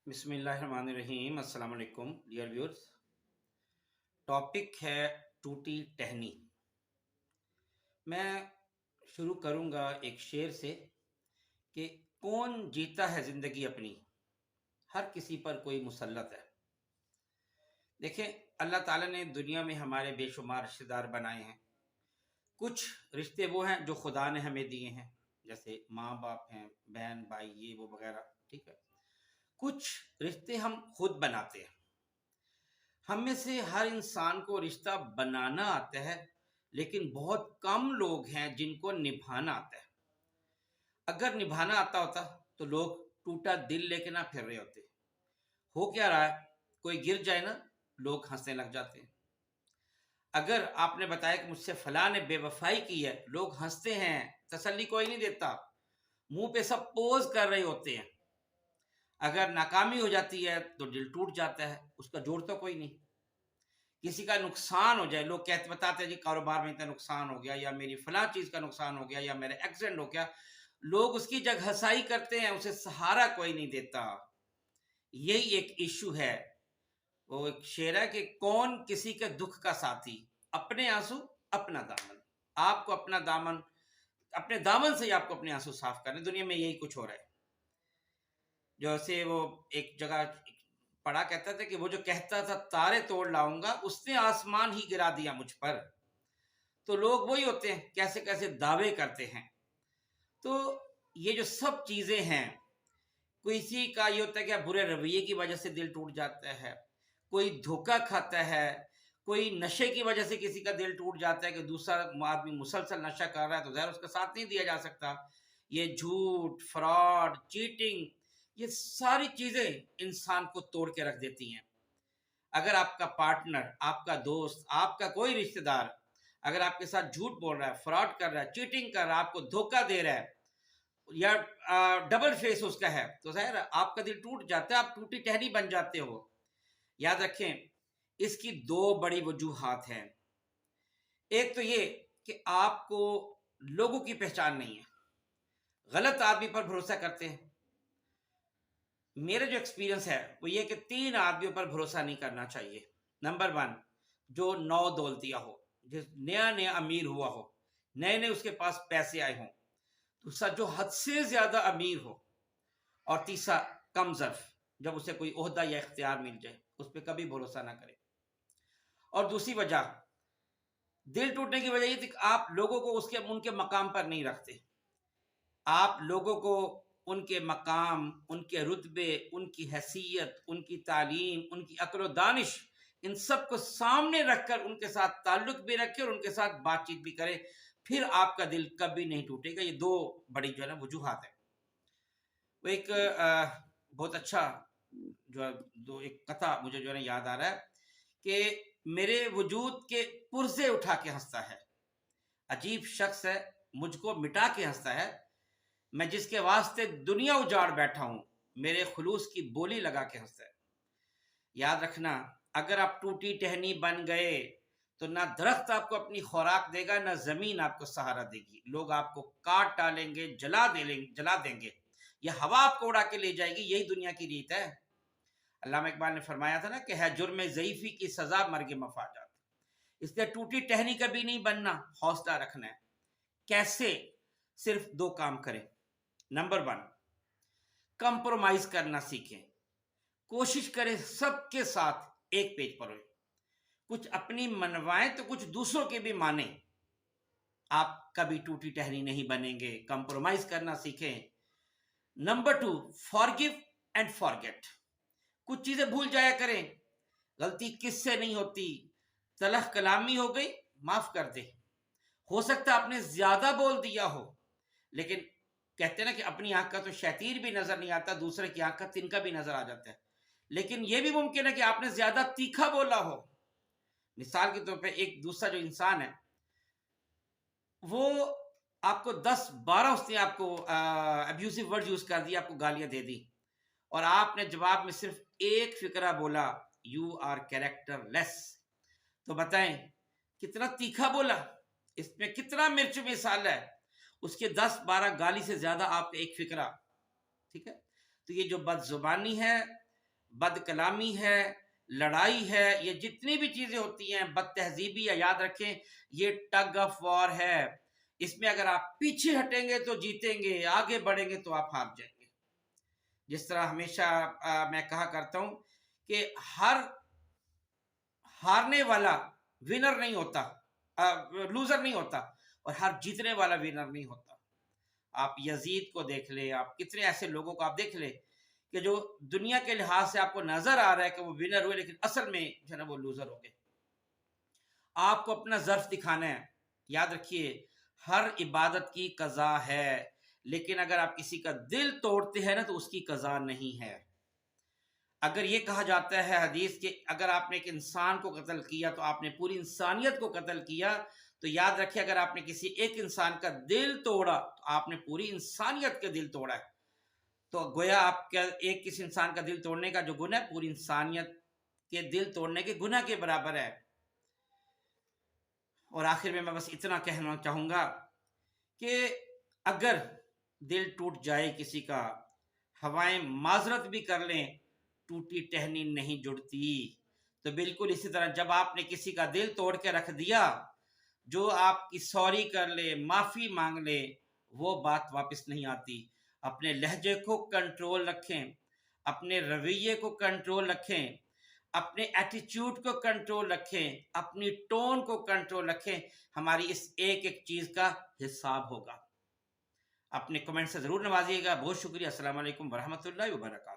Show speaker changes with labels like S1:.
S1: बिस्मिल्लाहिर्रहमानिर्रहीम। अस्सलाम वालेकुम डियर व्यूअर्स। टॉपिक है टूटी टहनी। मैं शुरू करूंगा एक शेर से कि कौन जीता है ज़िंदगी अपनी, हर किसी पर कोई मुसल्लत है। देखें, अल्लाह ताला ने दुनिया में हमारे बेशुमार रिश्तेदार बनाए हैं। कुछ रिश्ते वो हैं जो खुदा ने हमें दिए हैं, जैसे माँ बाप हैं, बहन भाई, ये वो वगैरह, ठीक है। कुछ रिश्ते हम खुद बनाते हैं। हम में से हर इंसान को रिश्ता बनाना आता है, लेकिन बहुत कम लोग हैं जिनको निभाना आता है। अगर निभाना आता होता तो लोग टूटा दिल लेके ना फिर रहे होते। हो क्या रहा है, कोई गिर जाए ना, लोग हंसने लग जाते हैं। अगर आपने बताया कि मुझसे फलां ने बेवफाई की है, लोग हंसते हैं, तसल्ली कोई नहीं देता, मुंह पे सब पोज कर रहे होते हैं। अगर नाकामी हो जाती है तो दिल टूट जाता है, उसका जोड़ तो कोई नहीं। किसी का नुकसान हो जाए, लोग कहते बताते हैं जी कारोबार में इतना नुकसान हो गया, या मेरी फलां चीज का नुकसान हो गया, या मेरा एक्सीडेंट हो गया, लोग उसकी जगह हंसाई करते हैं, उसे सहारा कोई नहीं देता। यही एक इशू है। वो एक शेर है कि कौन किसी के दुख का साथी, अपने आंसू अपना दामन। आपको अपना दामन, अपने दामन से ही आपको अपने आंसू साफ करने। दुनिया में यही कुछ हो रहा है। जैसे वो एक जगह पढ़ा कहता था कि वो जो कहता था तारे तोड़ लाऊंगा, उसने आसमान ही गिरा दिया मुझ पर। तो लोग वही होते हैं, कैसे कैसे दावे करते हैं। तो ये जो सब चीजें हैं, किसी का ये होता है कि बुरे रवैये की वजह से दिल टूट जाता है, कोई धोखा खाता है, कोई नशे की वजह से किसी का दिल टूट जाता है कि दूसरा आदमी मुसलसल नशा कर रहा है तो ज़ाहिर उसका साथ नहीं दिया जा सकता। ये झूठ, फ्रॉड, चीटिंग, ये सारी चीजें इंसान को तोड़ के रख देती हैं। अगर आपका पार्टनर, आपका दोस्त, आपका कोई रिश्तेदार अगर आपके साथ झूठ बोल रहा है, फ्रॉड कर रहा है, चीटिंग कर रहा है, आपको धोखा दे रहा है, या डबल फेस उसका है, तो जाहिर है आपका दिल टूट जाता है, आप टूटी टहनी बन जाते हो। याद रखें, इसकी दो बड़ी वजूहात हैं। एक तो ये कि आपको लोगों की पहचान नहीं है, गलत आदमी पर भरोसा करते हैं। मेरा जो एक्सपीरियंस है वो ये कि 3 आदमियों पर भरोसा नहीं करना चाहिए। नंबर 1, जो नौ दौलतिया हो, जिस नया नया अमीर हुआ हो, नए नए उसके पास पैसे आए हों। दूसरा, जो हद से ज्यादा अमीर हो। और तीसरा, कम ज़र्फ, जब उसे कोई ओहदा या इख्तियार मिल जाए, उस पर कभी भरोसा ना करे। और दूसरी वजह, दिल टूटने की वजह ये थी कि आप लोगों को उसके उनके मकाम पर नहीं रखते। आप लोगों को उनके मकाम, उनके रुतबे, उनकी हैसियत, उनकी तालीम, उनकी अक्ल दानिश, इन सब को सामने रखकर उनके साथ ताल्लुक भी रखे और उनके साथ बातचीत भी करे, फिर आपका दिल कभी नहीं टूटेगा। ये दो बड़ी जो है ना वजूहात है। वो एक बहुत अच्छा जो है, दो एक कथा मुझे जो है याद आ रहा है कि मेरे वजूद के पुर्जे उठा के हंसता है, अजीब शख्स है, मुझको मिटा के हंसता है, मैं जिसके वास्ते दुनिया उजाड़ बैठा हूं, मेरे खुलूस की बोली लगा के हंसता है। याद रखना, अगर आप टूटी टहनी बन गए तो ना दरख्त आपको अपनी खुराक देगा, ना जमीन आपको सहारा देगी। लोग आपको काट डालेंगे, जला देंगे, या हवा आपको उड़ा के ले जाएगी। यही दुनिया की रीत है। अल्लामा इकबाल ने फरमाया था ना कि है जुर्म ज़ईफ़ी की सजा मर्ग मफाजात। इसलिए टूटी टहनी कभी नहीं बनना, हौसला रखना है। कैसे? सिर्फ 2 काम करें। नंबर 1, कंप्रोमाइज करना सीखें। कोशिश करें सबके साथ एक पेज पर हो, कुछ अपनी मनवाएं तो कुछ दूसरों के भी माने। आप कभी टूटी टहनी नहीं बनेंगे, कंप्रोमाइज करना सीखें। Number 2, forgive and forget. कुछ चीजें भूल जाया करें, गलती किससे नहीं होती, तलख कलामी हो गई, माफ कर दे। हो सकता है आपने ज्यादा बोल दिया हो, लेकिन कहते हैं ना कि अपनी आंख का तो शैतीर भी नजर नहीं आता, दूसरे की आंख का तिनका भी नजर आ जाता है। लेकिन यह भी मुमकिन है कि आपने ज्यादा तीखा बोला हो। मिसाल के तौर पे एक दूसरा जो इंसान है, वो आपको 10-12 उसने आपको अब्यूसिव वर्ड यूज कर दिया, आपको गालियां दे दी, और आपने जवाब में सिर्फ एक फिक्रा बोला, यू आर कैरेक्टरलेस। तो बताएं कितना तीखा बोला, इसमें कितना मिर्च मिसाल है। उसके 10-12 गाली से ज्यादा आपका एक फिक्रा। ठीक है, तो ये जो बदजुबानी है, بد کلامی ہے، لڑائی ہے، یہ جتنی بھی چیزیں ہوتی ہیں، بد تہذیبی ہے، یاد رکھیں یہ ٹگ آف وار ہے۔ اس میں اگر آپ پیچھے ہٹیں گے تو جیتیں گے، آگے بڑھیں گے تو آپ ہار جائیں گے۔ جس طرح ہمیشہ میں کہا کرتا ہوں کہ ہر ہارنے والا ونر نہیں ہوتا، لوزر نہیں ہوتا، اور ہر جیتنے والا ونر نہیں ہوتا۔ آپ یزید کو دیکھ لیں، آپ کتنے ایسے لوگوں کو آپ دیکھ لیں کہ جو دنیا کے لحاظ سے آپ کو نظر آ رہا ہے کہ وہ ونر ہوئے، لیکن اصل میں جو ہے نا وہ لوزر ہو گئے۔ آپ کو اپنا ظرف دکھانا ہے۔ یاد رکھیے ہر عبادت کی قضا ہے، لیکن اگر آپ کسی کا دل توڑتے ہیں نا تو اس کی قضا نہیں ہے۔ اگر یہ کہا جاتا ہے حدیث کہ اگر آپ نے ایک انسان کو قتل کیا تو آپ نے پوری انسانیت کو قتل کیا، تو یاد رکھیں اگر آپ نے کسی ایک انسان کا دل توڑا تو آپ نے پوری انسانیت کا دل توڑا ہے۔ تو گویا آپ کا ایک کسی انسان کا دل توڑنے کا جو گناہ ہے پوری انسانیت کے دل توڑنے کے گناہ کے برابر ہے۔ اور آخر میں بس اتنا کہنا چاہوں گا کہ اگر دل ٹوٹ جائے کسی کا، ہوائیں معذرت بھی کر لیں، ٹوٹی ٹہنی نہیں جڑتی۔ تو بالکل اسی طرح جب آپ نے کسی کا دل توڑ کے رکھ دیا، جو آپ کی سوری کر لے، معافی مانگ لے، وہ بات واپس نہیں آتی۔ اپنے لہجے کو کنٹرول رکھیں، اپنے رویے کو کنٹرول رکھیں، اپنے ایٹیچیوڈ کو کنٹرول رکھیں، اپنی ٹون کو کنٹرول رکھیں۔ ہماری اس ایک ایک چیز کا حساب ہوگا۔ اپنے کمنٹ سے ضرور نوازیے گا۔ بہت شکریہ۔ السلام علیکم ورحمۃ اللہ وبرکاتہ۔